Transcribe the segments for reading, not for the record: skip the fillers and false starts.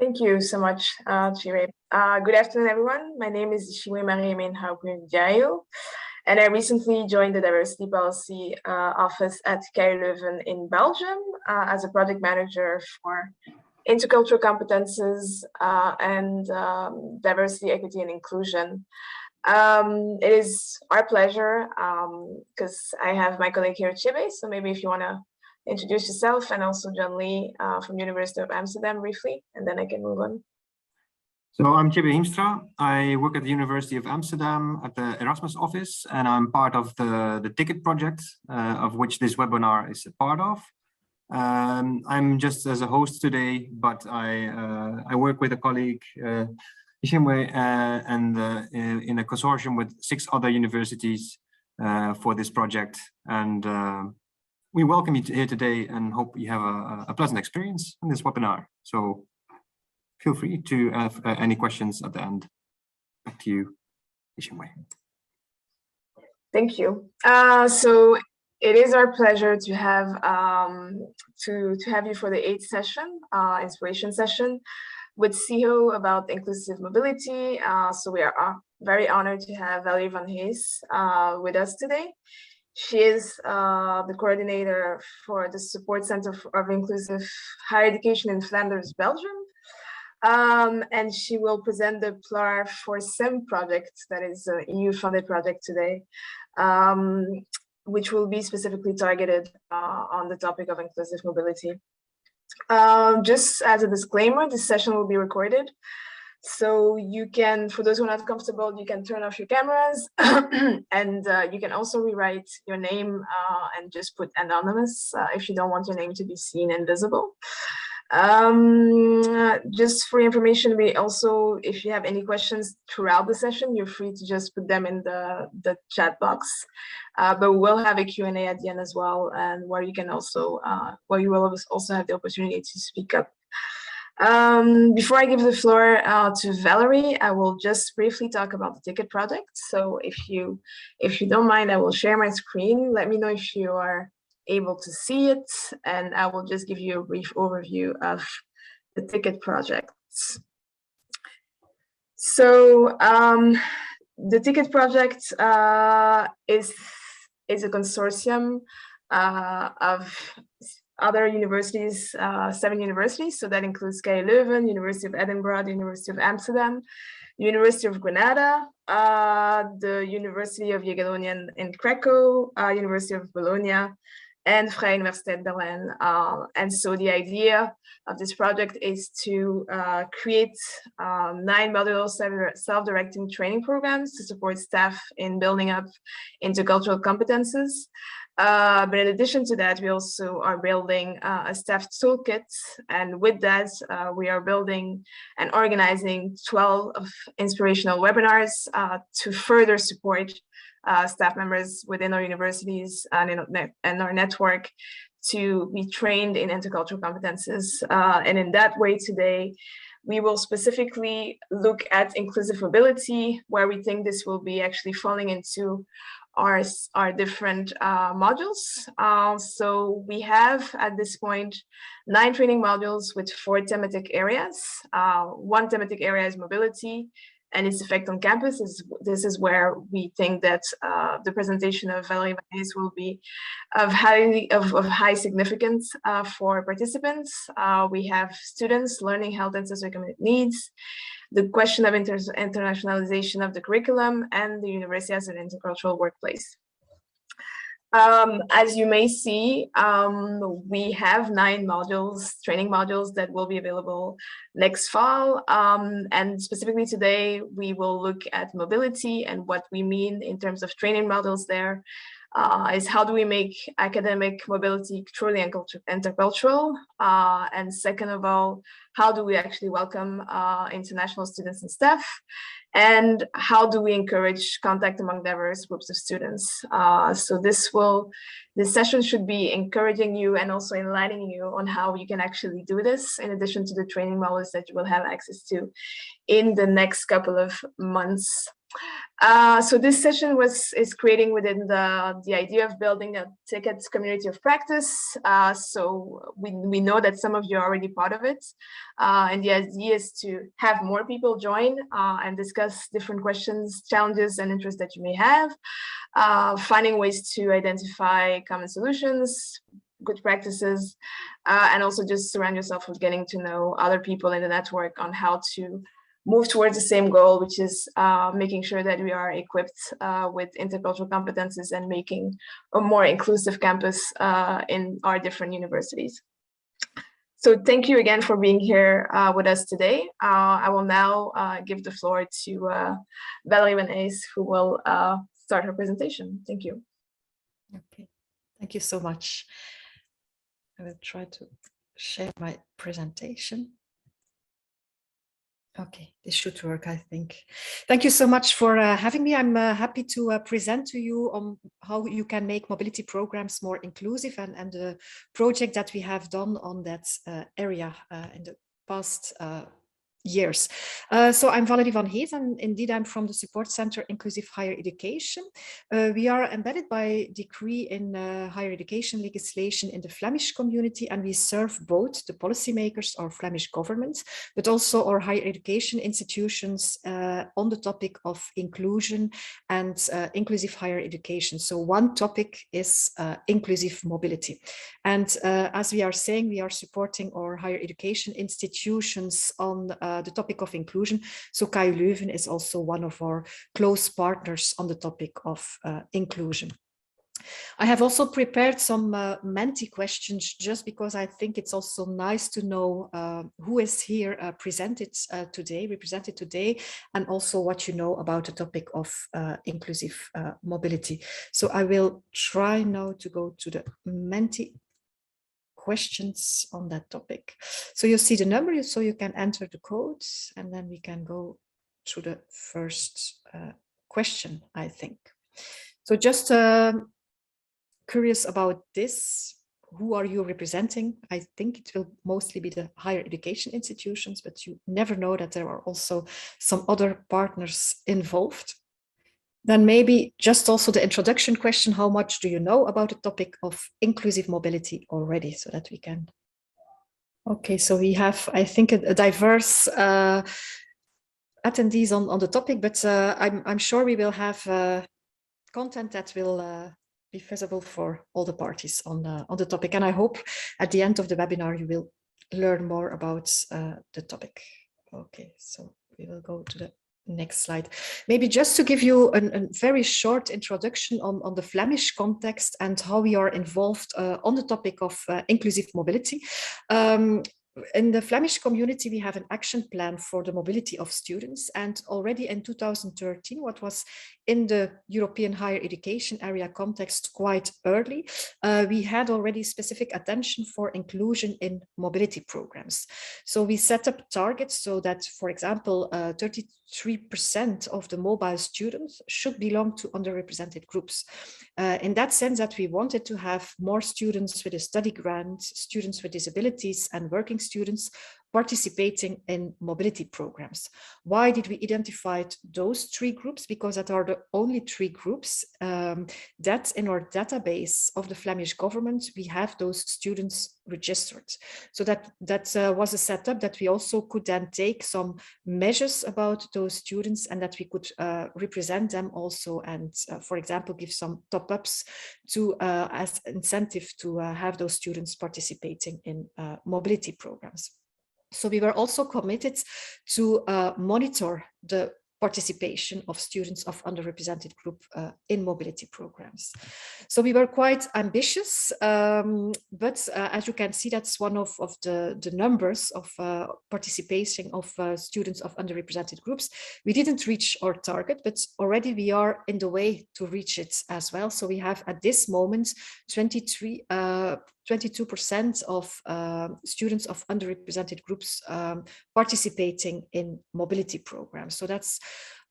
Thank you so much, Chire. Good afternoon, everyone. My name is Chiwe Marie-Emin Hauprun-Diayo, and I recently joined the Diversity Policy Office at KU Leuven in Belgium as a project manager for intercultural competences and diversity, equity, and inclusion. It is our pleasure because I have my colleague here, Chibe, so maybe if you want to introduce yourself, and also John Lee from University of Amsterdam briefly, and then I can move on. So I'm Chibe Hiemstra. I work at the University of Amsterdam at the Erasmus office, and I'm part of the Ticket project, of which this webinar is a part of. I'm just as a host today, but I work with a colleague, Ishimwe, and in a consortium with 6 other universities for this project. And we welcome you here today and hope you have a pleasant experience in this webinar. So feel free to have any questions at the end. Back to you, Ishimwe. Thank you. So it is our pleasure to have you for the 8th session, inspiration session, with SIHO about inclusive mobility. So we are very honored to have Valerie van Hees with us today. She is the coordinator for the Support Center of Inclusive Higher Education in Flanders, Belgium. And she will present the PLAR for SIM project, that is an EU-funded project today, which will be specifically targeted on the topic of inclusive mobility. Just as a disclaimer, this session will be recorded. So you can, for those who are not comfortable, you can turn off your cameras and you can also rewrite your name and just put anonymous if you don't want your name to be seen and visible. Just for information, we also, if you have any questions throughout the session, you're free to just put them in the chat box. But we'll have a Q&A at the end as well, and where you can also, where you will also have the opportunity to speak up. Before I give the floor to Valerie, I will just briefly talk about the Ticket project. So if you don't mind, I will share my screen. Let me know if you are able to see it, and I will just give you a brief overview of the Ticket project. So the Ticket project is a consortium of other universities, 7 universities. So that includes KU Leuven, University of Edinburgh, the University of Amsterdam, University of Granada, the University of Jagiellonian in Krakow, University of Bologna, and Vrije Universiteit Berlin. And so the idea of this project is to create 9 modular self-directing training programs to support staff in building up intercultural competences. But in addition to that, we also are building a staff toolkit. And with that, we are building and organizing 12 inspirational webinars to further support staff members within our universities and in our network to be trained in intercultural competences. And in that way today, we will specifically look at inclusive mobility, where we think this will be actually falling into our different modules. So we have at this point 9 training modules with 4 thematic areas. 1 thematic area is mobility and its effect on campus. This is where we think that the presentation of Valerie van Hees will be of high significance for participants. We have students learning health and socioeconomic needs, the question of internationalization of the curriculum, and the university as an intercultural workplace. As you may see, we have 9 modules, training modules that will be available next fall. And specifically today, we will look at mobility, and what we mean in terms of training modules there is how do we make academic mobility truly intercultural? And second of all, how do we actually welcome international students and staff? And how do we encourage contact among diverse groups of students? So this session should be encouraging you and also enlightening you on how you can actually do this, in addition to the training modules that you will have access to in the next couple of months. So this session is creating within the idea of building a ticket community of practice. So we know that some of you are already part of it. And the idea is to have more people join and discuss different questions, challenges, and interests that you may have, finding ways to identify common solutions, good practices, and also just surround yourself with getting to know other people in the network on how to move towards the same goal, which is making sure that we are equipped with intercultural competences and making a more inclusive campus in our different universities. So thank you again for being here with us today. I will now give the floor to Valerie Van Ace, who will start her presentation. Thank you. Okay, thank you so much. I will try to share my presentation. Okay, this should work, I think. Thank you so much for having me. I'm happy to present to you on how you can make mobility programs more inclusive and the project that we have done on that area in the past years. So I'm Valerie Van Hees, and indeed I'm from the Support Center Inclusive Higher Education. We are embedded by decree in higher education legislation in the Flemish community, and we serve both the policymakers or Flemish government, but also our higher education institutions on the topic of inclusion and inclusive higher education. So one topic is inclusive mobility. And as we are saying, we are supporting our higher education institutions on the topic of inclusion. So KU Leuven is also one of our close partners on the topic of inclusion. I have also prepared some Menti questions just because I think it's also nice to know who is here represented today, and also what you know about the topic of inclusive mobility. So I will try now to go to the Menti questions on that topic. So you see the number, so you can enter the code, and then we can go to the first question, I think. So just curious about this. Who are you representing? I think it will mostly be the higher education institutions, but you never know that there are also some other partners involved. Then maybe just also the introduction question, how much do you know about the topic of inclusive mobility already, so that we can... Okay, so we have, I think, a diverse attendees on the topic, but I'm sure we will have content that will be visible for all the parties on the topic. And I hope at the end of the webinar, you will learn more about the topic. Okay, so we will go to the next slide. Maybe just to give you a very short introduction on the Flemish context and how we are involved on the topic of inclusive mobility. In the Flemish community, we have an action plan for the mobility of students, and already in 2013, what was in the European higher education area context quite early, we had already specific attention for inclusion in mobility programs. So we set up targets so that, for example, 33% of the mobile students should belong to underrepresented groups. In that sense, that we wanted to have more students with a study grant, students with disabilities, and working students participating in mobility programs. Why did we identify those three groups? Because that are the only three groups that in our database of the Flemish government, we have those students registered. So that was a setup that we also could then take some measures about those students, and that we could represent them also, and for example, give some top-ups to as incentive to have those students participating in mobility programs. So we were also committed to monitor the participation of students of underrepresented group in mobility programs. So we were quite ambitious, but as you can see, that's one of the numbers of participation of students of underrepresented groups. We didn't reach our target, but already we are in the way to reach it as well. So we have at this moment 22% of students of underrepresented groups participating in mobility programs. So that's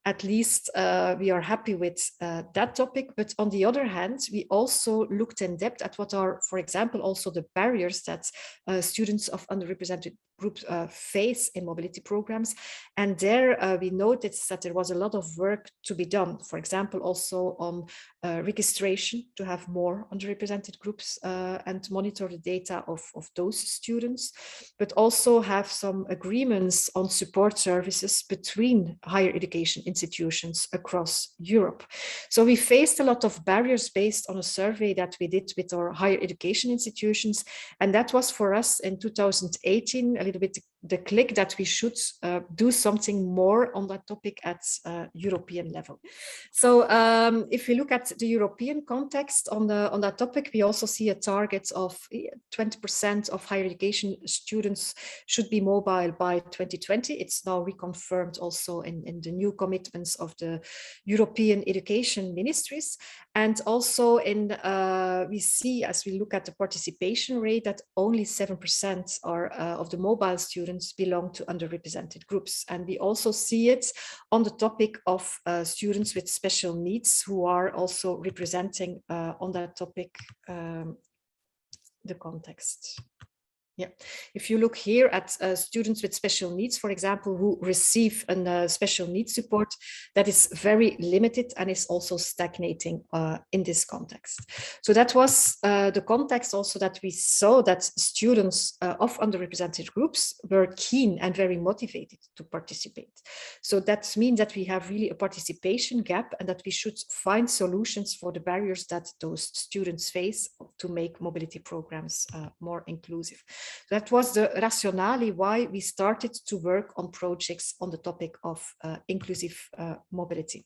at least we are happy with that topic. But on the other hand, we also looked in depth at what are, for example, also the barriers that students of underrepresented group face in mobility programs. And there we noticed that there was a lot of work to be done. For example, also on registration to have more underrepresented groups and monitor the data of those students, but also have some agreements on support services between higher education institutions across Europe. So we faced a lot of barriers based on a survey that we did with our higher education institutions. And that was for us in 2018 a little bit the click that we should do something more on that topic at European level. So if we look at the European context on that topic, we also see a target of 20% of higher education students should be mobile by 2020. It's now reconfirmed also in the new commitments of the European education ministries. And also we see, as we look at the participation rate, that only 7% of the mobile students belong to underrepresented groups. And we also see it on the topic of students with special needs, who are also representing on that topic the context. Yeah, if you look here at students with special needs, for example, who receive a special needs support, that is very limited and is also stagnating in this context. So that was the context also that we saw that students of underrepresented groups were keen and very motivated to participate. So that means that we have really a participation gap and that we should find solutions for the barriers that those students face to make mobility programs more inclusive. That was the rationale why we started to work on projects on the topic of inclusive mobility.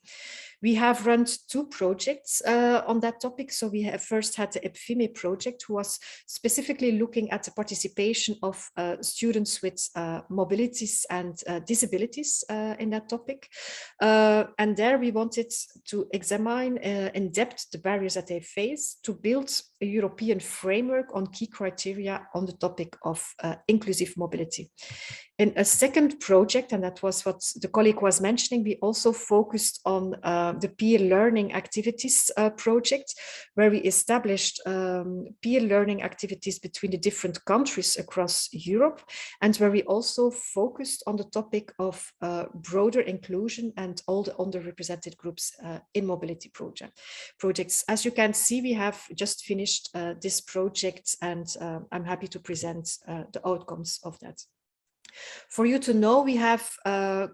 We have run 2 projects on that topic. So we have first had the EPFIME project, who was specifically looking at the participation of students with mobilities and disabilities in that topic. And there we wanted to examine in depth the barriers that they face to build a European framework on key criteria on the topic of inclusive mobility. In a second project, and that was what the colleague was mentioning, we also focused on the peer learning activities project, where we established peer learning activities between the different countries across Europe, and where we also focused on the topic of broader inclusion and all the underrepresented groups in mobility projects. As you can see, we have just finished this project, and I'm happy to present the outcomes of that. For you to know, we have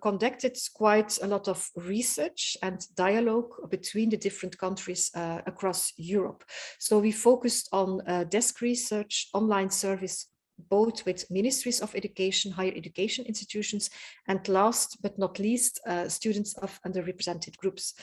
conducted quite a lot of research and dialogue between the different countries across Europe. So we focused on desk research, online service, both with ministries of education, higher education institutions, and last but not least, students of underrepresented groups.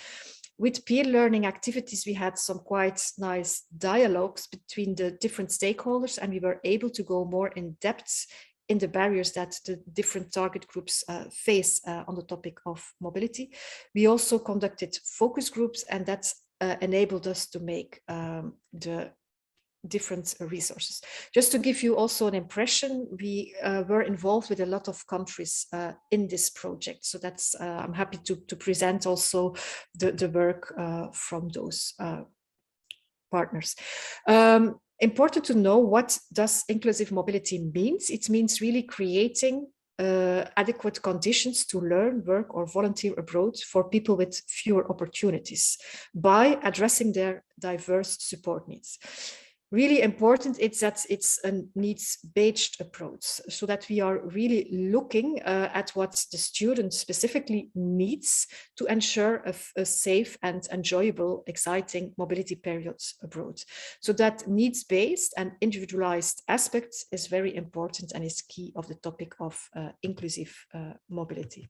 With peer learning activities, we had some quite nice dialogues between the different stakeholders, and we were able to go more in depth in the barriers that the different target groups face on the topic of mobility. We also conducted focus groups, and that enabled us to make the different resources. Just to give you also an impression, we were involved with a lot of countries in this project. So that's, I'm happy to present also the work from those partners. Important to know, what does inclusive mobility means? It means really creating adequate conditions to learn, work, or volunteer abroad for people with fewer opportunities by addressing their diverse support needs. Really important is that it's a needs-based approach, so that we are really looking at what the student specifically needs to ensure a safe and enjoyable, exciting mobility periods abroad. So that needs-based and individualized aspect is very important and is key of the topic of inclusive mobility.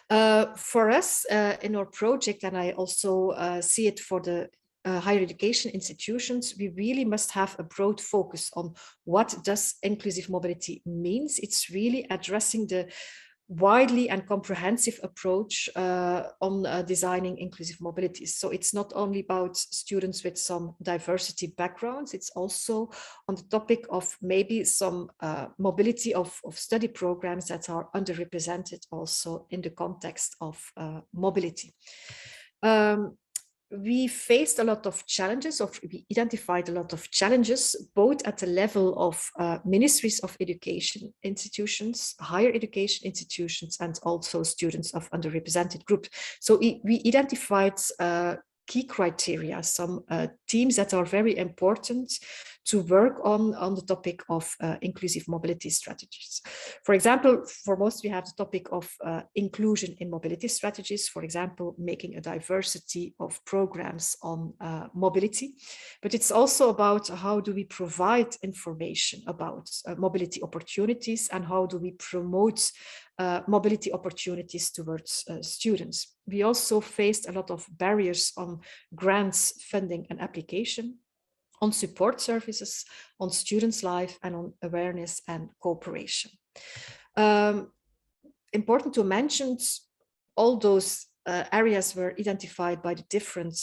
For us in our project, and I also see it for the higher education institutions, we really must have a broad focus on what does inclusive mobility means. It's really addressing the widely and comprehensive approach on designing inclusive mobility. So it's not only about students with some diversity backgrounds, it's also on the topic of maybe some mobility of study programs that are underrepresented also in the context of mobility. we faced a lot of challenges, or we identified a lot of challenges, both at the level of ministries of education institutions, higher education institutions, and also students of underrepresented groups. So we identified key criteria, some themes that are very important to work on the topic of inclusive mobility strategies. For example, foremost, we have the topic of inclusion in mobility strategies, for example, making a diversity of programs on mobility. But it's also about how do we provide information about mobility opportunities, and how do we promote mobility opportunities towards students. We also faced a lot of barriers on grants, funding and application, on support services, on students' life, and on awareness and cooperation. Important to mention, all those areas were identified by the different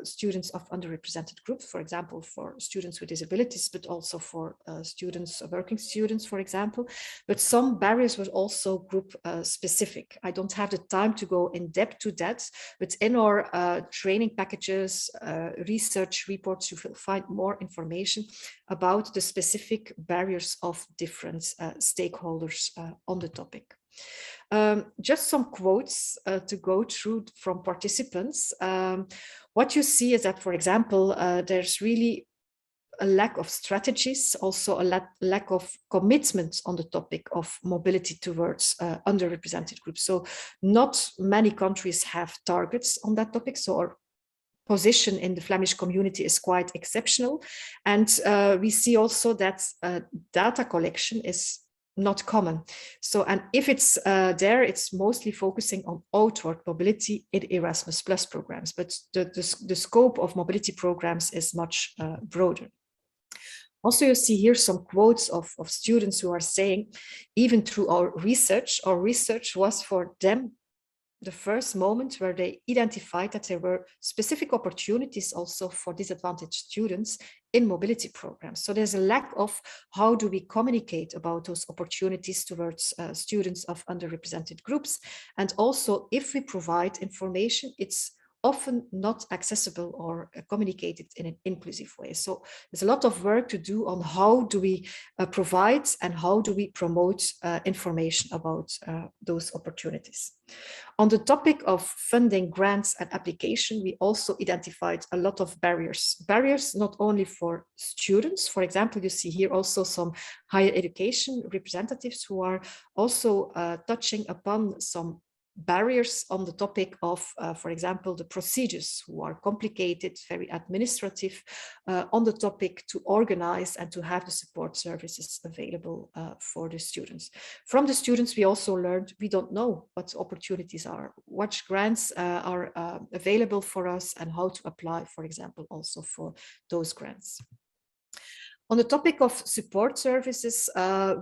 students of underrepresented groups, for example, for students with disabilities, but also for students, working students, for example. But some barriers were also group specific. I don't have the time to go in depth to that, but in our training packages, research reports, you will find more information about the specific barriers of different stakeholders on the topic. Just some quotes to go through from participants. What you see is that, for example, there's really a lack of strategies, also a lack of commitment on the topic of mobility towards underrepresented groups. So not many countries have targets on that topic. So our position in the Flemish community is quite exceptional. And we see also that data collection is not common. So, and if it's there, it's mostly focusing on outward mobility in Erasmus Plus programs, but the scope of mobility programs is much broader. Also, you see here some quotes of students who are saying, even through our research was for them the first moment where they identified that there were specific opportunities also for disadvantaged students in mobility programs. So there's a lack of how do we communicate about those opportunities towards students of underrepresented groups. And also, if we provide information, it's often not accessible or communicated in an inclusive way. So there's a lot of work to do on how do we provide and how do we promote information about those opportunities. On the topic of funding, grants and application, we also identified a lot of barriers. Barriers not only for students, for example, you see here also some higher education representatives who are also touching upon some barriers on the topic of, for example, the procedures who are complicated, very administrative, on the topic to organize and to have the support services available for the students. From the students, we also learned we don't know what opportunities are, what grants are available for us, and how to apply, for example, also for those grants. On the topic of support services,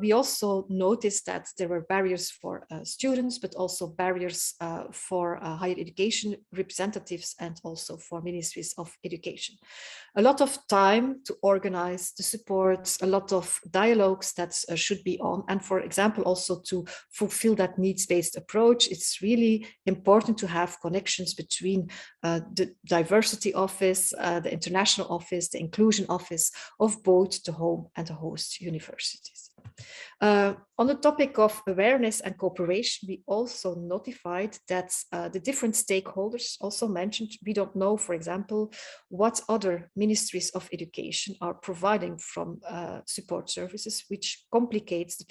we also noticed that there were barriers for students, but also barriers for higher education representatives and also for ministries of education. A lot of time to organize the support, a lot of dialogues that should be on, and for example, also to fulfill that needs-based approach, it's really important to have connections between the diversity office, the international office, the inclusion office of both the home and the host universities. On the topic of awareness and cooperation, we also notified that the different stakeholders also mentioned, we don't know, for example, what other ministries of education are providing from support services, which complicates the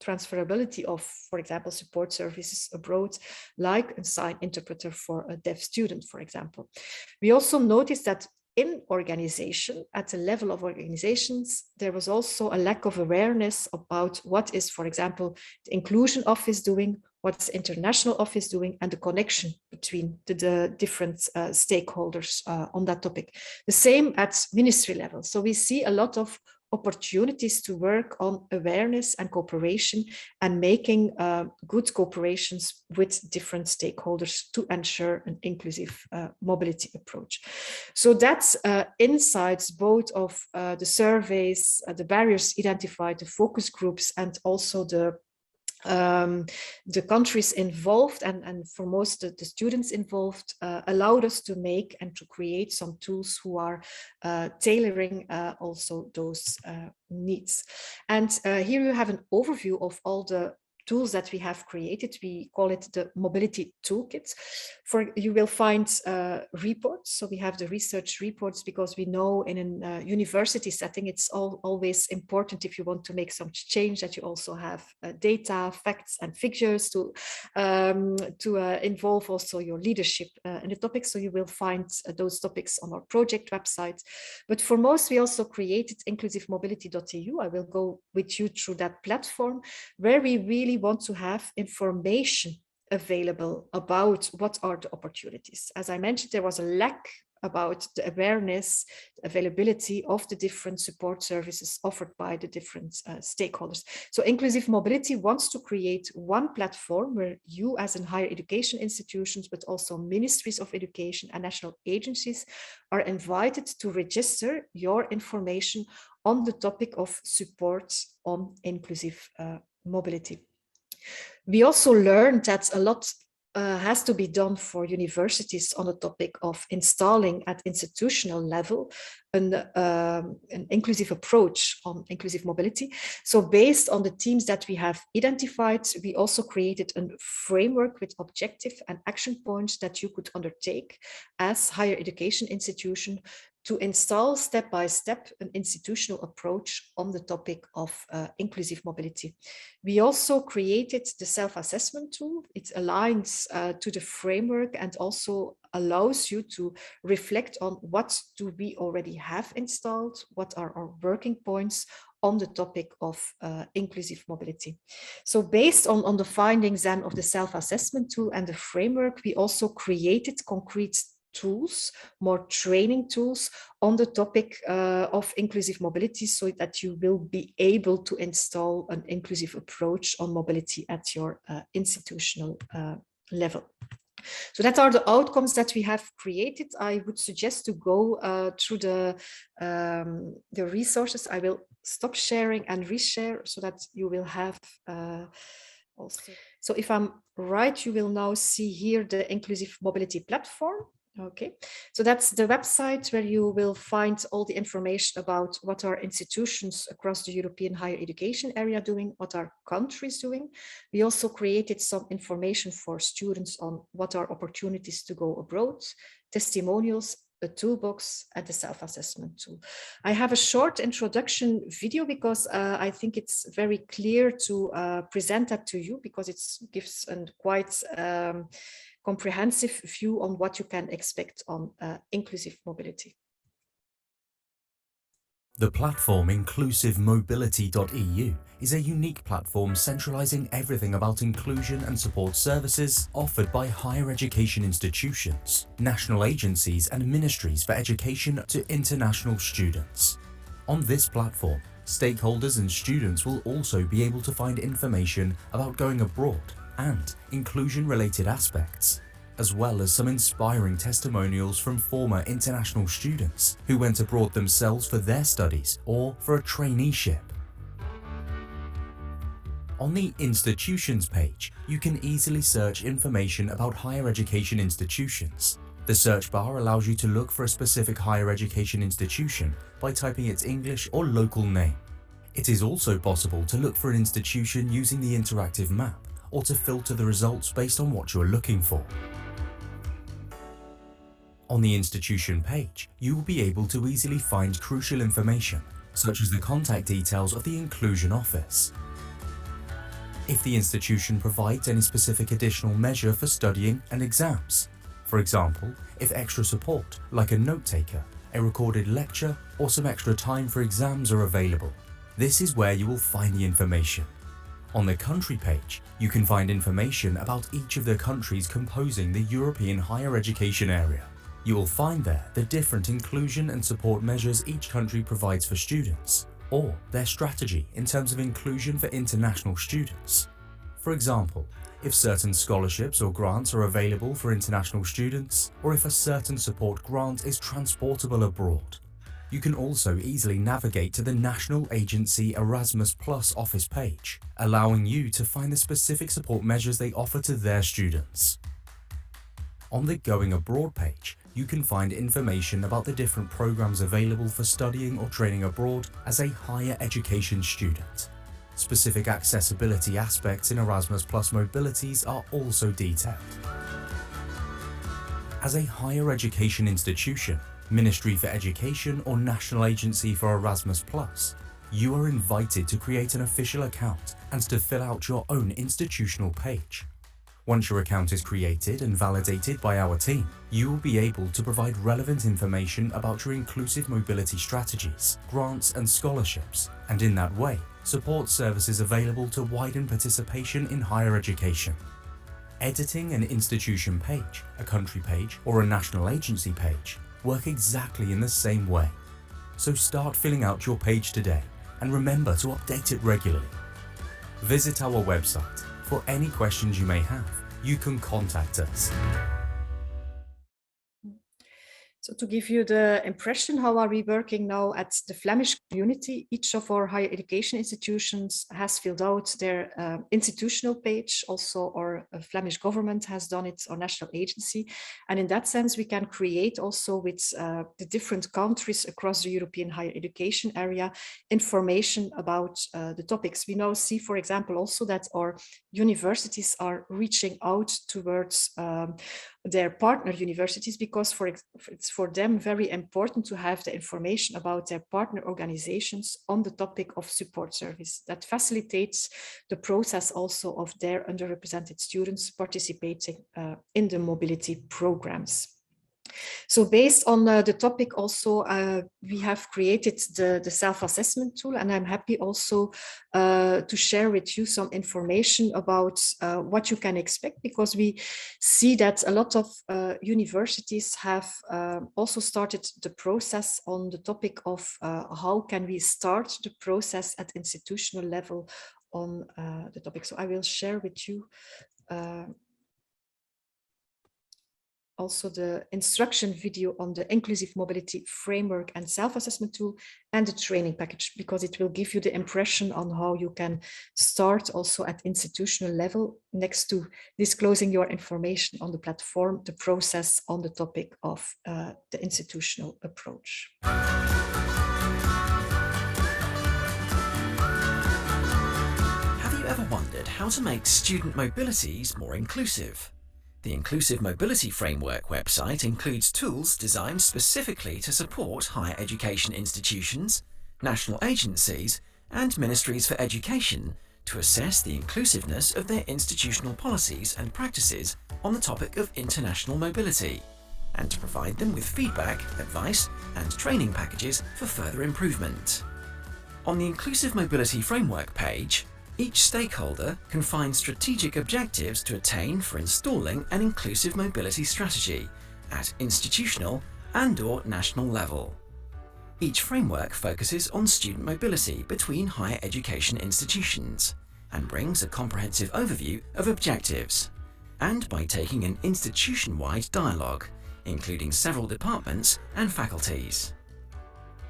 transferability of, for example, support services abroad, like a sign interpreter for a deaf student, for example. We also noticed that in organization, at the level of organizations, there was also a lack of awareness about what is, for example, the inclusion office doing, what's the international office doing, and the connection between the different stakeholders on that topic. The same at ministry level. So we see a lot of opportunities to work on awareness and cooperation and making good cooperations with different stakeholders to ensure an inclusive mobility approach. So that's insights both of the surveys, the barriers identified, the focus groups, and also the the countries involved and for most of the students involved allowed us to make and to create some tools who are tailoring also those needs. And here you have an overview of all the tools that we have created. We call it the mobility toolkit. You will find reports. So we have the research reports, because we know in a university setting, it's always important, if you want to make some change, that you also have data, facts and figures to involve also your leadership in the topic. So you will find those topics on our project website. But for most, we also created inclusivemobility.eu. I will go with you through that platform, where we really want to have information available about what are the opportunities. As I mentioned, there was a lack about the awareness, the availability of the different support services offered by the different stakeholders. So Inclusive Mobility wants to create one platform where you, as in higher education institutions, but also ministries of education and national agencies, are invited to register your information on the topic of support on inclusive mobility. We also learned that a lot has to be done for universities on the topic of installing at institutional level an inclusive approach on inclusive mobility. So based on the themes that we have identified, we also created a framework with objective and action points that you could undertake as higher education institution to install step by step an institutional approach on the topic of inclusive mobility. We also created the self-assessment tool. It aligns to the framework and also allows you to reflect on what do we already have installed, what are our working points on the topic of inclusive mobility. So based on the findings then of the self-assessment tool and the framework, we also created concrete tools, more training tools on the topic of inclusive mobility, so that you will be able to install an inclusive approach on mobility at your institutional level. So that are the outcomes that we have created. I would suggest to go through the resources. I will stop sharing and reshare so that you will have also. So if I'm right, you will now see here the inclusive mobility platform. Okay, so that's the website where you will find all the information about what our institutions across the European higher education area doing, what our countries doing. We also created some information for students on what are opportunities to go abroad, testimonials, a toolbox, and the self-assessment tool. I have a short introduction video because I think it's very clear to present that to you, because it gives a quite comprehensive view on what you can expect on inclusive mobility. The platform inclusivemobility.eu is a unique platform centralizing everything about inclusion and support services offered by higher education institutions, national agencies and ministries for education to international students. On this platform, stakeholders and students will also be able to find information about going abroad and inclusion-related aspects, as well as some inspiring testimonials from former international students who went abroad themselves for their studies or for a traineeship. On the Institutions page, you can easily search information about higher education institutions. The search bar allows you to look for a specific higher education institution by typing its English or local name. It is also possible to look for an institution using the interactive map, or to filter the results based on what you are looking for. On the institution page, you will be able to easily find crucial information, such as the contact details of the Inclusion Office. If the institution provides any specific additional measure for studying and exams, for example, if extra support, like a note taker, a recorded lecture, or some extra time for exams are available, this is where you will find the information. On the country page, you can find information about each of the countries composing the European higher education area. You will find there the different inclusion and support measures each country provides for students, or their strategy in terms of inclusion for international students. For example, if certain scholarships or grants are available for international students, or if a certain support grant is transportable abroad. You can also easily navigate to the National Agency Erasmus Plus office page, allowing you to find the specific support measures they offer to their students. On the Going Abroad page, you can find information about the different programs available for studying or training abroad as a higher education student. Specific accessibility aspects in Erasmus Plus mobilities are also detailed. As a higher education institution, Ministry for Education or National Agency for Erasmus Plus, you are invited to create an official account and to fill out your own institutional page. Once your account is created and validated by our team, you will be able to provide relevant information about your inclusive mobility strategies, grants and scholarships, and in that way, support services available to widen participation in higher education. Editing an institution page, a country page, or a national agency page work exactly in the same way. So start filling out your page today and remember to update it regularly. Visit our website. For any questions you may have, you can contact us. So to give you the impression, how are we working now at the Flemish community? Each of our higher education institutions has filled out their institutional page. Also, our Flemish government has done it, our national agency. And in that sense, we can create also with the different countries across the European higher education area information about the topics. We now see, for example, also that our universities are reaching out towards their partner universities, because it's for them very important to have the information about their partner organizations on the topic of support service. That facilitates the process also of their underrepresented students participating in the mobility programs. So based on the topic also, we have created the self-assessment tool, and I'm happy also to share with you some information about what you can expect, because we see that a lot of universities have also started the process on the topic of how can we start the process at institutional level on the topic. So I will share with you also the instruction video on the inclusive mobility framework and self-assessment tool, and the training package, because it will give you the impression on how you can start also at institutional level, next to disclosing your information on the platform, the process on the topic of the institutional approach. Have you ever wondered how to make student mobilities more inclusive? The Inclusive Mobility Framework website includes tools designed specifically to support higher education institutions, national agencies, and ministries for education to assess the inclusiveness of their institutional policies and practices on the topic of international mobility, and to provide them with feedback, advice, and training packages for further improvement. On the Inclusive Mobility Framework page, each stakeholder can find strategic objectives to attain for installing an inclusive mobility strategy at institutional and/or national level. Each framework focuses on student mobility between higher education institutions and brings a comprehensive overview of objectives, and by taking an institution-wide dialogue, including several departments and faculties.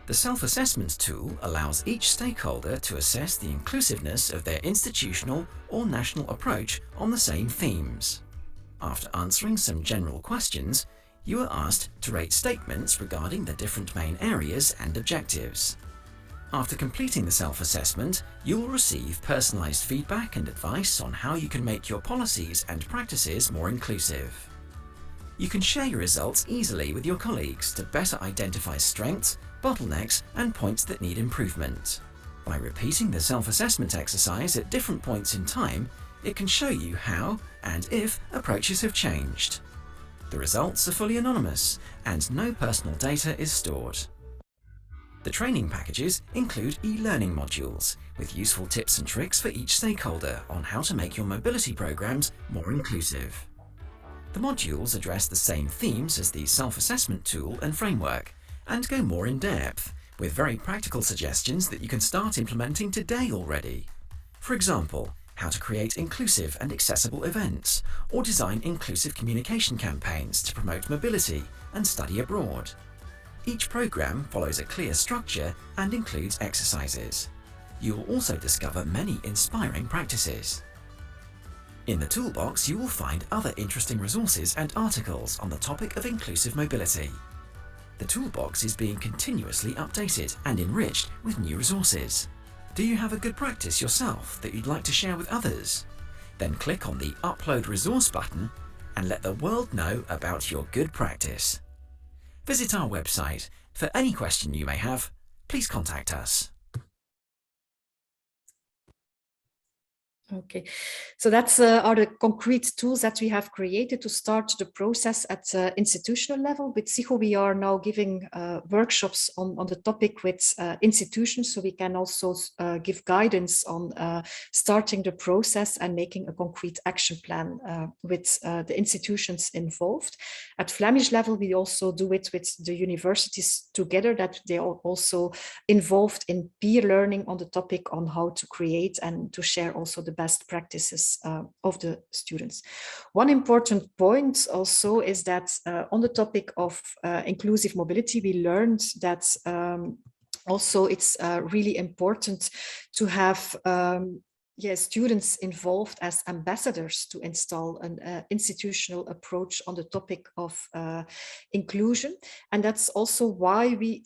The self-assessment tool allows each stakeholder to assess the inclusiveness of their institutional or national approach on the same themes. After answering some general questions, you are asked to rate statements regarding the different main areas and objectives. After completing the self-assessment, you will receive personalized feedback and advice on how you can make your policies and practices more inclusive. You can share your results easily with your colleagues to better identify strengths, bottlenecks, and points that need improvement. By repeating the self-assessment exercise at different points in time, it can show you how and if approaches have changed. The results are fully anonymous, and no personal data is stored. The training packages include e-learning modules with useful tips and tricks for each stakeholder on how to make your mobility programs more inclusive. The modules address the same themes as the self-assessment tool and framework, and go more in depth, with very practical suggestions that you can start implementing today already. For example, how to create inclusive and accessible events, or design inclusive communication campaigns to promote mobility and study abroad. Each program follows a clear structure and includes exercises. You will also discover many inspiring practices. In the toolbox, you will find other interesting resources and articles on the topic of inclusive mobility. The toolbox is being continuously updated and enriched with new resources. Do you have a good practice yourself that you'd like to share with others? Then click on the Upload Resource button and let the world know about your good practice. Visit our website. For any question you may have, please contact us. Okay, so that's are the concrete tools that we have created to start the process at institutional level. With SIGO, we are now giving workshops on the topic with institutions, so we can also give guidance on starting the process and making a concrete action plan with the institutions involved. At Flemish level, we also do it with the universities together, that they are also involved in peer learning on the topic on how to create and to share also the best practices of the students. One important point also is that on the topic of inclusive mobility, we learned that also it's really important to have students involved as ambassadors to install an institutional approach on the topic of inclusion. And that's also why we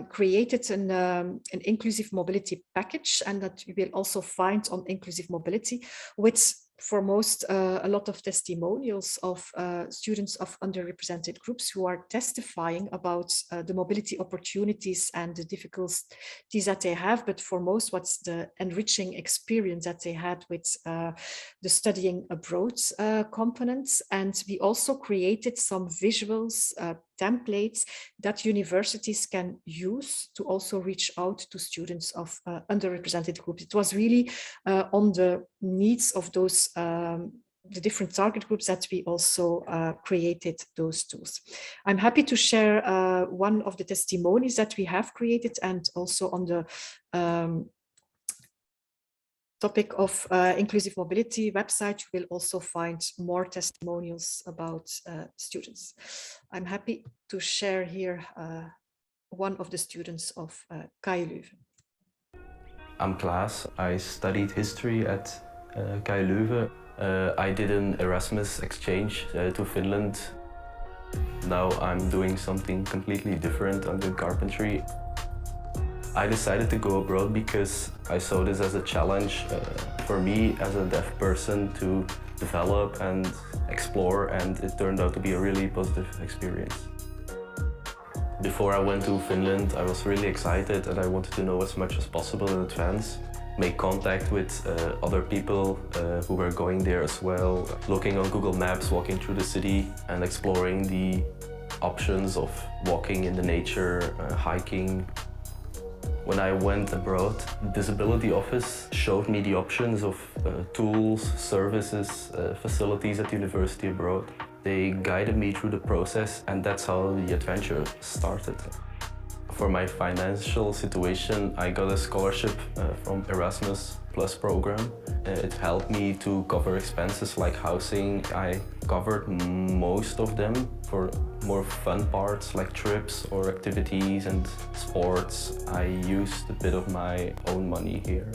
created an inclusive mobility package, and that you will also find on inclusive mobility, with foremost a lot of testimonials of students of underrepresented groups who are testifying about the mobility opportunities and the difficulties that they have, but foremost what's the enriching experience that they had with the studying abroad components. And we also created some visuals, templates that universities can use to also reach out to students of underrepresented groups. It was really on the needs of those the different target groups that we also created those tools. I'm happy to share one of the testimonies that we have created, and also on the topic of inclusive mobility website, you will also find more testimonials about students. I'm happy to share here one of the students of KU Leuven. I'm Klaas. I studied history at KU Leuven. I did an Erasmus exchange to Finland. Now I'm doing something completely different. I'm doing carpentry. I decided to go abroad because I saw this as a challenge for me as a deaf person to develop and explore, and it turned out to be a really positive experience. Before I went to Finland, I was really excited and I wanted to know as much as possible in advance, make contact with other people who were going there as well, looking on Google Maps, walking through the city and exploring the options of walking in the nature, hiking. When I went abroad, the Disability Office showed me the options of tools, services, facilities at university abroad. They guided me through the process, and that's how the adventure started. For my financial situation, I got a scholarship from Erasmus Plus program. It helped me to cover expenses like housing. I covered most of them. For more fun parts like trips or activities and sports, I used a bit of my own money here.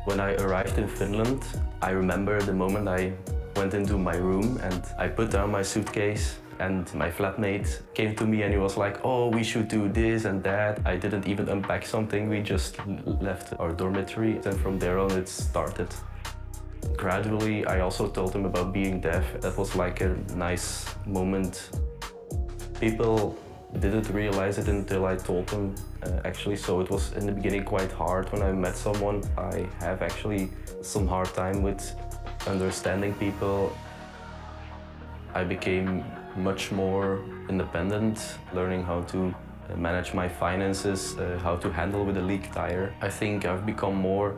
When I arrived in Finland, I remember the moment I went into my room and I put down my suitcase, and my flatmate came to me and he was like, "Oh, we should do this and that." I didn't even unpack something, we just left our dormitory, and from there on it started. Gradually, I also told him about being deaf. That was like a nice moment. People didn't realize it until I told them, actually, so it was in the beginning quite hard when I met someone. I have actually some hard time with understanding people. I became much more independent, learning how to manage my finances, how to handle with a leak tire. I think I've become more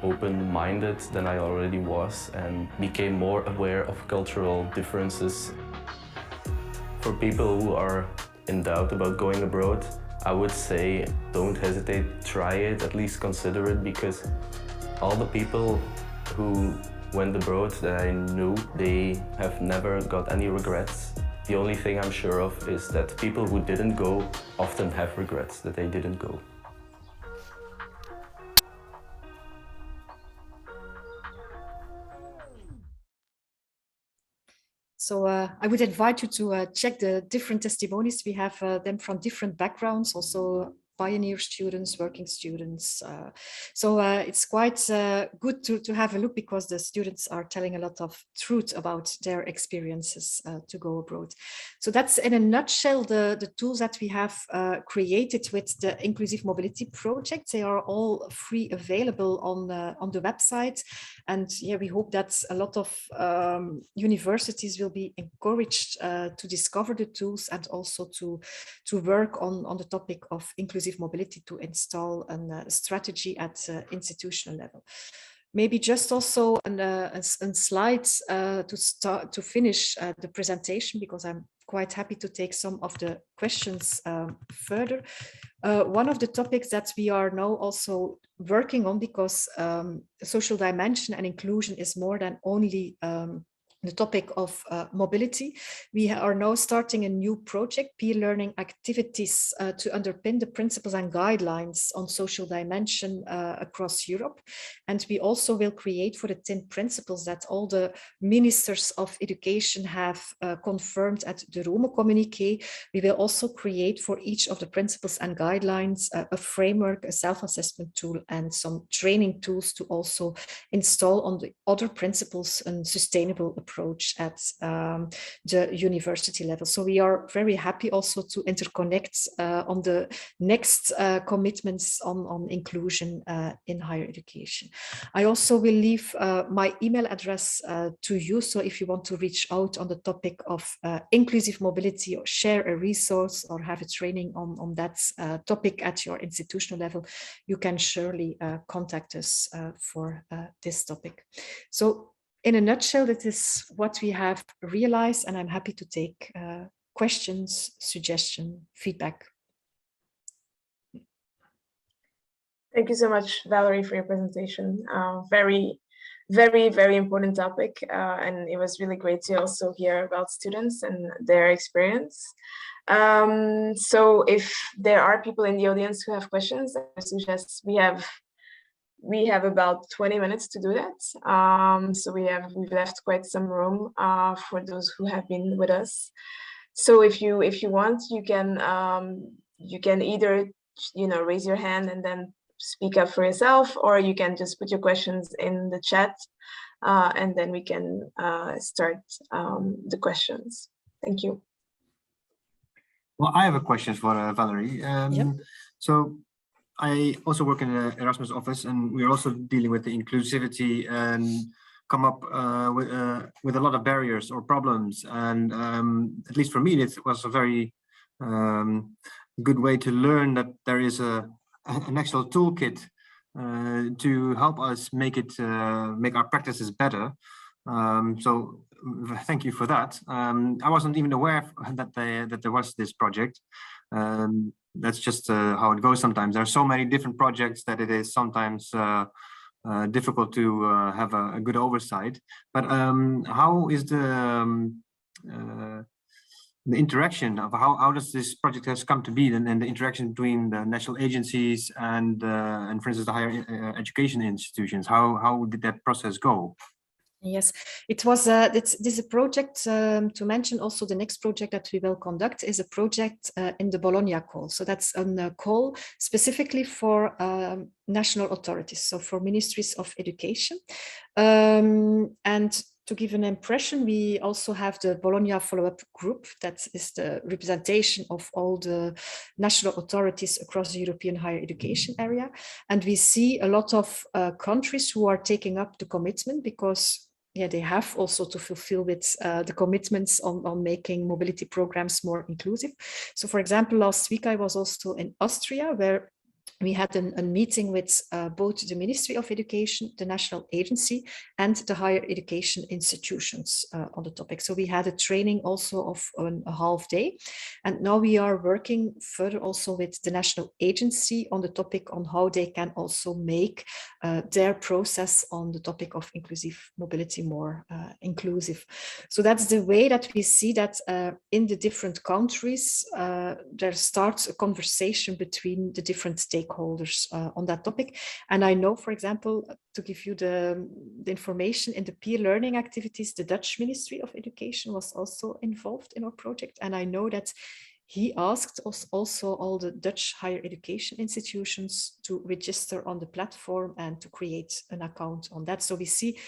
open-minded than I already was and became more aware of cultural differences. For people who are in doubt about going abroad, I would say don't hesitate, try it, at least consider it, because all the people who went abroad that I knew, they have never got any regrets. The only thing I'm sure of is that people who didn't go often have regrets that they didn't go. So I would invite you to check the different testimonies. We have them from different backgrounds, also pioneer students, working students. So it's quite good to have a look, because the students are telling a lot of truth about their experiences to go abroad. So that's in a nutshell the tools that we have created with the Inclusive Mobility Project. They are all free available on the website. And yeah, we hope that a lot of universities will be encouraged to discover the tools and also to work on the topic of inclusive mobility, to install a strategy at institutional level. Maybe just also a slide to finish the presentation, because I'm quite happy to take some of the questions further. One of the topics that we are now also working on, because social dimension and inclusion is more than only the topic of mobility. We are now starting a new project, peer learning activities to underpin the principles and guidelines on social dimension across Europe. And we also will create for the 10 principles that all the ministers of education have confirmed at the Rome Communiqué. We will also create for each of the principles and guidelines a framework, a self-assessment tool, and some training tools to also install on the other principles and sustainable approach at the university level. So we are very happy also to interconnect on the next commitments on inclusion in higher education. I also will leave my email address to you. So if you want to reach out on the topic of inclusive mobility, or share a resource, or have a training on that topic at your institutional level, you can surely contact us for this topic. So in a nutshell, that is what we have realized, and I'm happy to take questions, suggestions, feedback. Thank you so much, Valerie, for your presentation. Very, very important topic. And it was really great to also hear about students and their experience. So if there are people in the audience who have questions, I suggest we have about 20 minutes to do that. So we've left quite some room for those who have been with us. So if you want, you can either raise your hand and then speak up for yourself, or you can just put your questions in the chat, and then we can start the questions. Thank you. Well, I have a question for Valerie. So I also work in the Erasmus office, and we're also dealing with the inclusivity and come up with a lot of barriers or problems. And at least for me, it was a very good way to learn that there is an actual toolkit to help us make our practices better. So thank you for that. I wasn't even aware that there was this project. That's just how it goes sometimes. There are so many different projects that it is sometimes difficult to have a good oversight. But how is the interaction of how does this project has come to be, and the interaction between the national agencies and for instance the higher education institutions? How did that process go? Yes, it was. This is a project to mention. Also, the next project that we will conduct is a project in the Bologna Call. So that's a call specifically for national authorities, so for ministries of education. And to give an impression, we also have the Bologna follow-up group. That is the representation of all the national authorities across the European higher education area. And we see a lot of countries who are taking up the commitment, because they have also to fulfill with the commitments on making mobility programs more inclusive. So for example, last week I was also in Austria, where we had a meeting with both the Ministry of Education, the National Agency, and the higher education institutions on the topic. So we had a training also of a half day. And now we are working further also with the National Agency on the topic on how they can also make their process on the topic of inclusive mobility more inclusive. So that's the way that we see that in the different countries, there starts a conversation between the different stakeholders on that topic. And I know, for example, to give you the information in the peer learning activities, the Dutch Ministry of Education was also involved in our project. And I know that he asked us also all the Dutch higher education institutions to register on the platform and to create an account on that. So we see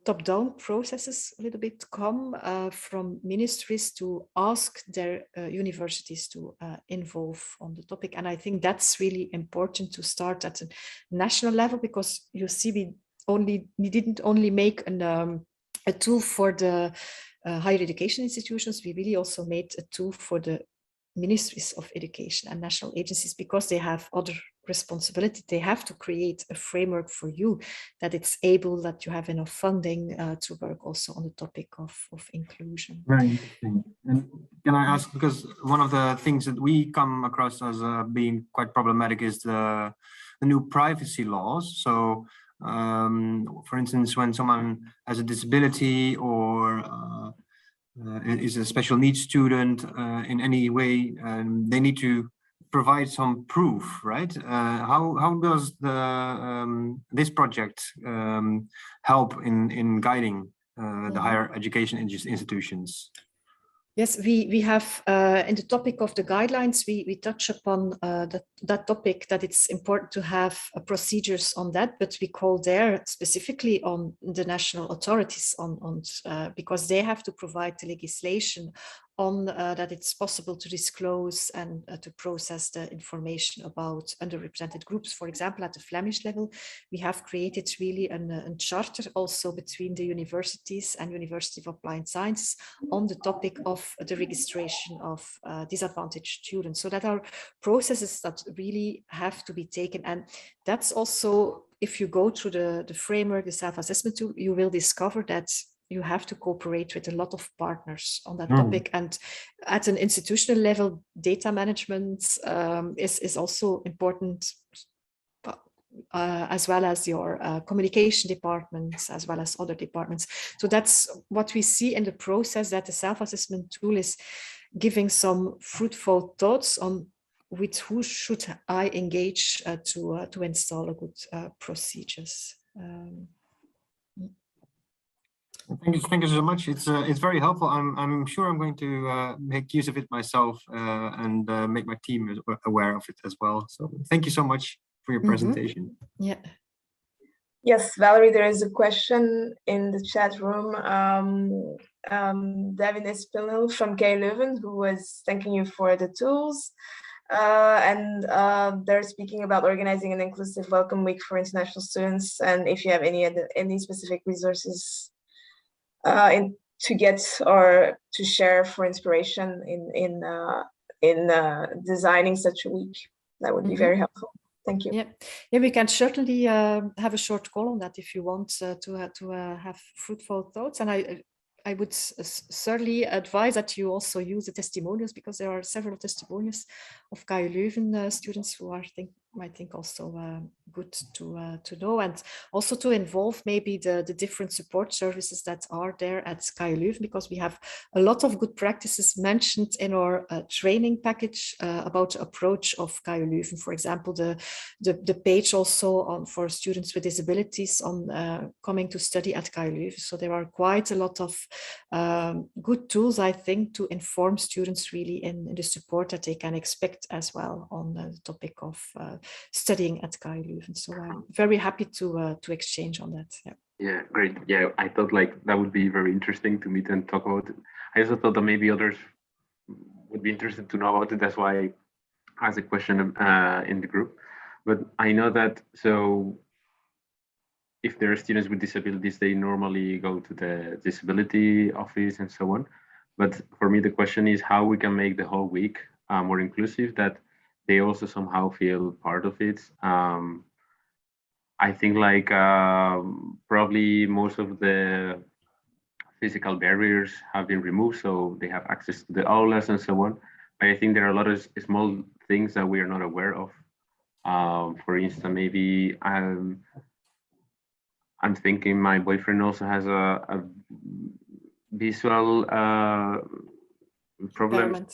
top-down processes a little bit come from ministries to ask their universities to involve on the topic. And I think that's really important to start at a national level, because you see we didn't only make a tool for the higher education institutions, we really also made a tool for the ministries of education and national agencies, because they have other responsibility. They have to create a framework for you that it's able, that you have enough funding to work also on the topic of inclusion. Very interesting. And can I ask, because one of the things that we come across as being quite problematic is the new privacy laws. So for instance, when someone has a disability or is a special needs student in any way, they need to provide some proof, right? How does this project help in guiding the higher education institutions? Yes, we have in the topic of the guidelines, we touch upon that topic, that it's important to have procedures on that, but we call there specifically on the national authorities because they have to provide the legislation on that it's possible to disclose and to process the information about underrepresented groups. For example, at the Flemish level, we have created really a charter also between the universities and University of Applied Sciences on the topic of the registration of disadvantaged students. So that are processes that really have to be taken. And that's also, if you go through the framework, the self-assessment tool, you will discover that you have to cooperate with a lot of partners on that topic. And at an institutional level, data management is also important, as well as your communication departments, as well as other departments. So that's what we see in the process, that the self-assessment tool is giving some fruitful thoughts on with who should I engage to install a good procedures. Thank you so much. It's very helpful. I'm sure I'm going to make use of it myself and make my team aware of it as well. So thank you so much for your presentation. Yeah. Yes, Valerie, there is a question in the chat room. Devin Espinel from KU Leuven, who was thanking you for the tools. And they're speaking about organizing an inclusive welcome week for international students, and if you have any specific resources to get or to share for inspiration in designing such a week, that would be very helpful. Thank you. Yeah, we can certainly have a short call on that if you want to have fruitful thoughts. And I would certainly advise that you also use the testimonials, because there are several testimonials of KU Leuven students who I think also good to know, and also to involve maybe the different support services that are there at KU Leuven, because we have a lot of good practices mentioned in our training package about the approach of KU Leuven. For example, the page also for students with disabilities on coming to study at KU Leuven. So there are quite a lot of good tools, I think, to inform students really in the support that they can expect as well on the topic of studying at KU Leuven. So I'm very happy to exchange on that. Yeah, great. Yeah, I thought like that would be very interesting to meet and talk about it. I also thought that maybe others would be interested to know about it. That's why I asked a question in the group. But I know that, so if there are students with disabilities, they normally go to the disability office and so on. But for me, the question is how we can make the whole week more inclusive, that they also somehow feel part of it. I think like probably most of the physical barriers have been removed, so they have access to the aulas and so on. But I think there are a lot of small things that we are not aware of. For instance, maybe I'm thinking my boyfriend also has a visual problem,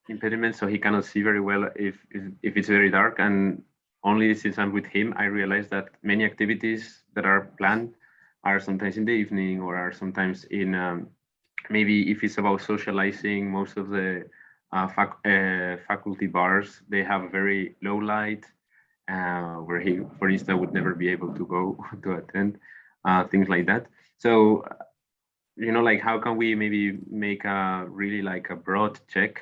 impediment, so he cannot see very well if it's very dark. And only since I'm with him, I realize that many activities that are planned are sometimes in the evening or are sometimes in maybe if it's about socializing, most of the faculty bars, they have very low light, where he, for instance, would never be able to go to attend, things like that. So, you know, like how can we maybe make a really like a broad check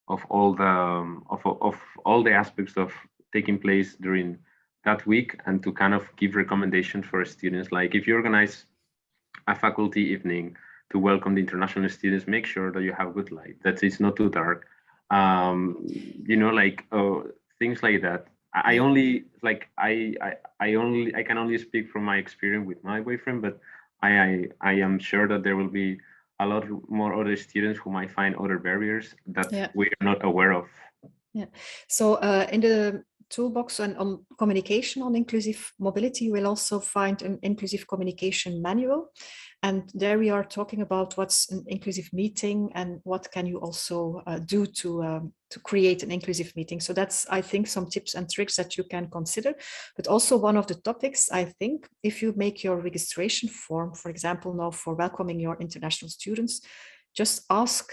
of all the of all the aspects of taking place during that week, and to kind of give recommendations for students, like if you organize a faculty evening to welcome the international students, make sure that you have good light, that it's not too dark, you know, like things like that. I only like I can only speak from my experience with my boyfriend, but I am sure that there will be a lot more other students who might find other barriers that we are not aware of. Yeah. So in the toolbox on communication on inclusive mobility, you will also find an inclusive communication manual. And there we are talking about what's an inclusive meeting and what can you also do to create an inclusive meeting. So that's, I think, some tips and tricks that you can consider. But also one of the topics, I think, if you make your registration form, for example, now for welcoming your international students, just ask,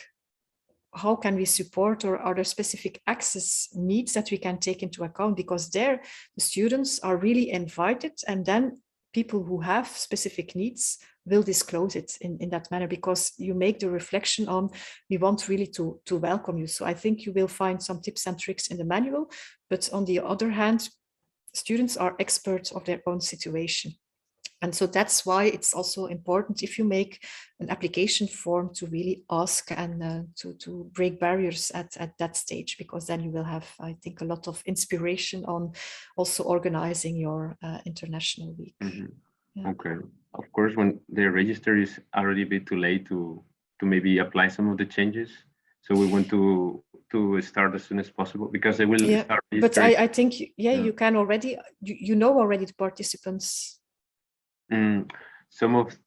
how can we support, or are there specific access needs that we can take into account? Because there the students are really invited, and then people who have specific needs will disclose it in that manner, because you make the reflection on, we want really to welcome you. So I think you will find some tips and tricks in the manual, but on the other hand, students are experts of their own situation. And so that's why it's also important, if you make an application form, to really ask and to break barriers at that stage, because then you will have, I think, a lot of inspiration on also organizing your international week. Mm-hmm. Yeah. Okay. Of course, when they register, is already a bit too late to maybe apply some of the changes. So we want to start as soon as possible, because they will start. But I think, you can already, you know already the participants. Some of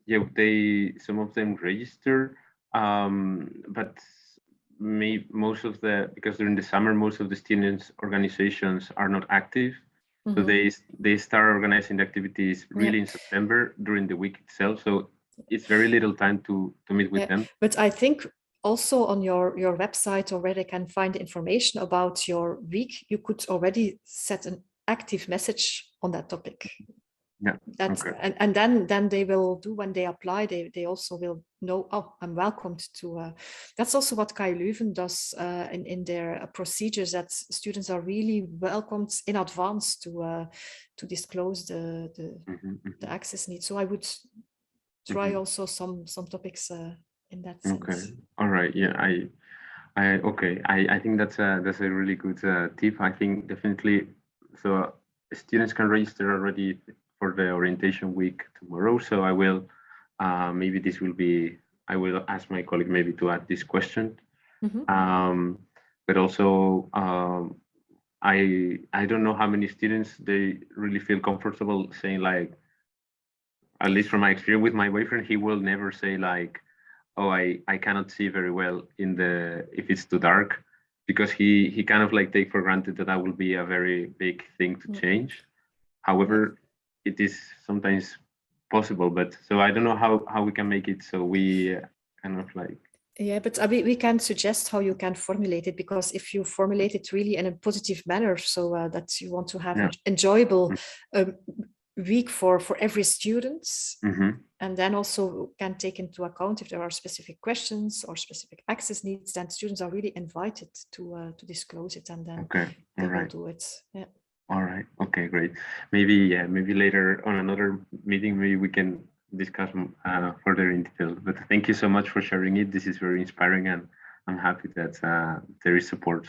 them register, but most of the, because during the summer most of the students organizations are not active, so they start organizing the activities really in September during the week itself. So it's very little time to meet with them. But I think also on your website already can find information about your week. You could already set an active message on that topic. Yeah. That's and then they will do, when they apply, they also will know, oh, I'm welcomed to. That's also what KU Leuven does in their procedures, that students are really welcomed in advance to disclose the access needs. So I would try also some topics in that sense. Okay. All right. Yeah. I think that's a really good tip. I think definitely. So students can register already for the orientation week tomorrow. So I will, maybe this will be, I will ask my colleague maybe to add this question. But also, I don't know how many students they really feel comfortable saying, like, at least from my experience with my boyfriend, he will never say like, oh, I cannot see very well if it's too dark, because he kind of like take for granted that will be a very big thing to change. However, it is sometimes possible, but so I don't know how we can make it so we kind of like. Yeah, but we can suggest how you can formulate it, because if you formulate it really in a positive manner, so that you want to have an enjoyable week for every student, and then also can take into account if there are specific questions or specific access needs, then students are really invited to disclose it, and then they will do it. Yeah. All right. Okay, great. Maybe later on another meeting, maybe we can discuss further in detail. But thank you so much for sharing it. This is very inspiring, and I'm happy that there is support.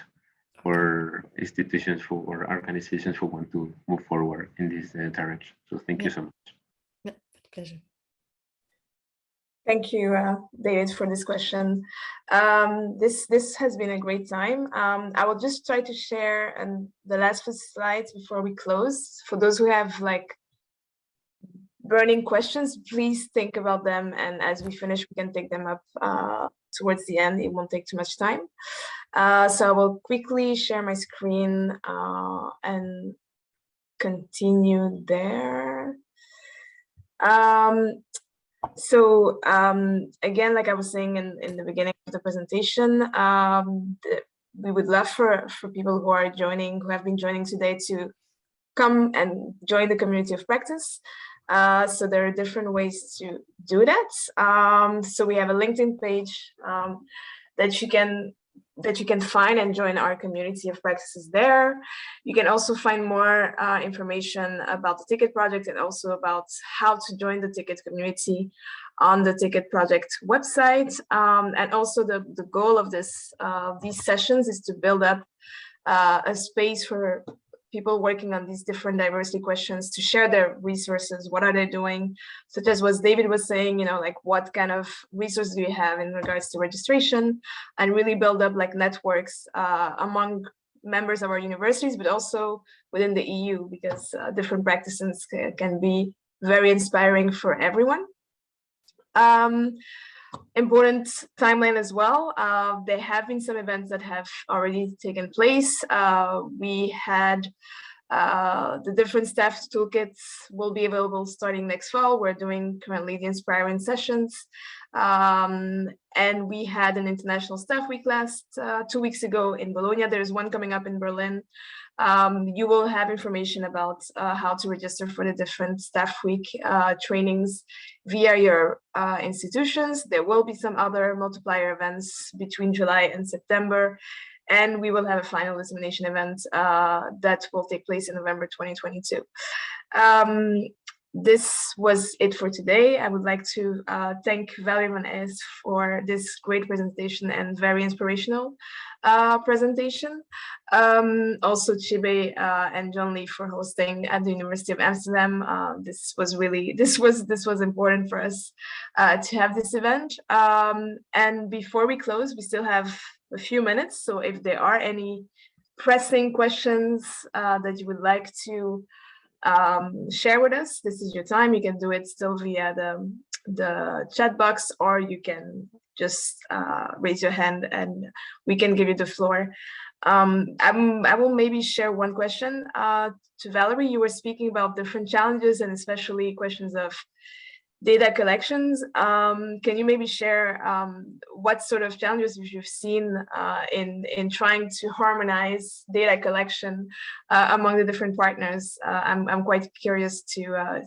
for institutions or organizations who want to move forward in this direction. So thank you so much. Yeah, pleasure. Thank you, David, for this question. This has been a great time. I will just try to share the last few slides before we close. For those who have like burning questions, please think about them, and as we finish, we can take them up towards the end. It won't take too much time. So I will quickly share my screen and continue there. So again, like I was saying in the beginning of the presentation, we would love for people who are joining, who have been joining today, to come and join the community of practice. So there are different ways to do that. So we have a LinkedIn page that you can find and join our community of practices there. You can also find more information about the Ticket project and also about how to join the Ticket community on the Ticket project website. And also the goal of these sessions is to build up a space for people working on these different diversity questions to share their resources. What are they doing? Such as what David was saying, you know, like what kind of resources do you have in regards to registration, and really build up like networks among members of our universities, but also within the EU, because different practices can be very inspiring for everyone. Important timeline as well. There have been some events that have already taken place. We had the different staff toolkits will be available starting next fall. We're doing currently the Inspiring sessions. And we had an International Staff Week last 2 weeks ago in Bologna. There's one coming up in Berlin. You will have information about how to register for the different Staff Week trainings via your institutions. There will be some other multiplier events between July and September, and we will have a final dissemination event that will take place in November 2022. This was it for today. I would like to thank Valerie Van Es for this great presentation and very inspirational presentation. Also Txebe and John Lee for hosting at the University of Amsterdam. This was important for us to have this event. And before we close, we still have a few minutes. So if there are any pressing questions that you would like to share with us, this is your time. You can do it still via the chat box, or you can just raise your hand and we can give you the floor. I will maybe share one question to Valerie. You were speaking about different challenges and especially questions of data collections. Can you maybe share what sort of challenges you've seen in trying to harmonize data collection among the different partners? I'm quite curious to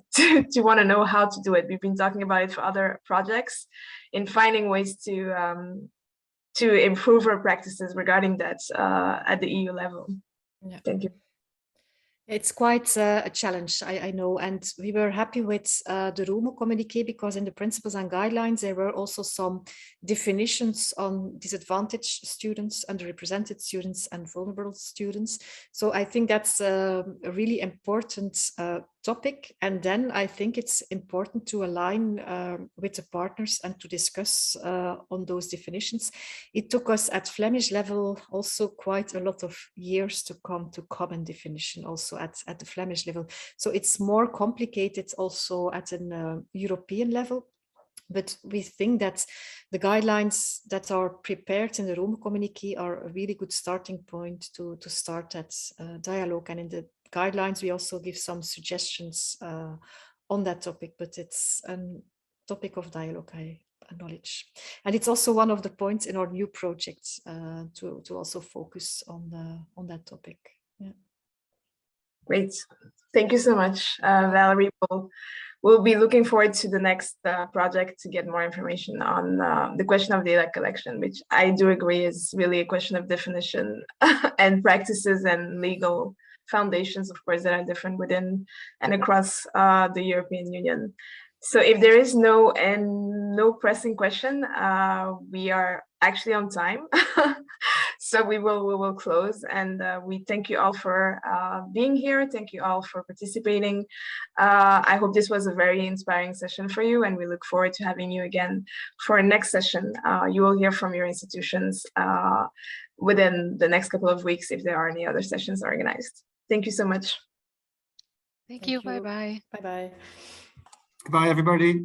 want to know how to do it. We've been talking about it for other projects, in finding ways to improve our practices regarding that at the EU level. Yeah. Thank you. It's quite a challenge, I know, and we were happy with the RUMO communique, because in the principles and guidelines there were also some definitions on disadvantaged students, underrepresented students and vulnerable students. So I think that's a really important topic. And then I think it's important to align with the partners and to discuss on those definitions. It took us at Flemish level also quite a lot of years to come to common definition also at the Flemish level. So it's more complicated also at an European level. But we think that the guidelines that are prepared in the RUMO communique are a really good starting point to start that dialogue. And in the guidelines, we also give some suggestions on that topic, but it's a topic of dialogue, I acknowledge. And it's also one of the points in our new project to also focus on that topic. Yeah. Great. Thank you so much, Valerie. We'll be looking forward to the next project to get more information on the question of data collection, which I do agree is really a question of definition and practices and legal foundations, of course, that are different within and across the European Union. So if there is no pressing question, we are actually on time. So we will close, and we thank you all for being here. Thank you all for participating. I hope this was a very inspiring session for you, and we look forward to having you again for our next session. You will hear from your institutions within the next couple of weeks if there are any other sessions organized. Thank you so much. Thank you. Bye-bye. Bye-bye. Goodbye, everybody.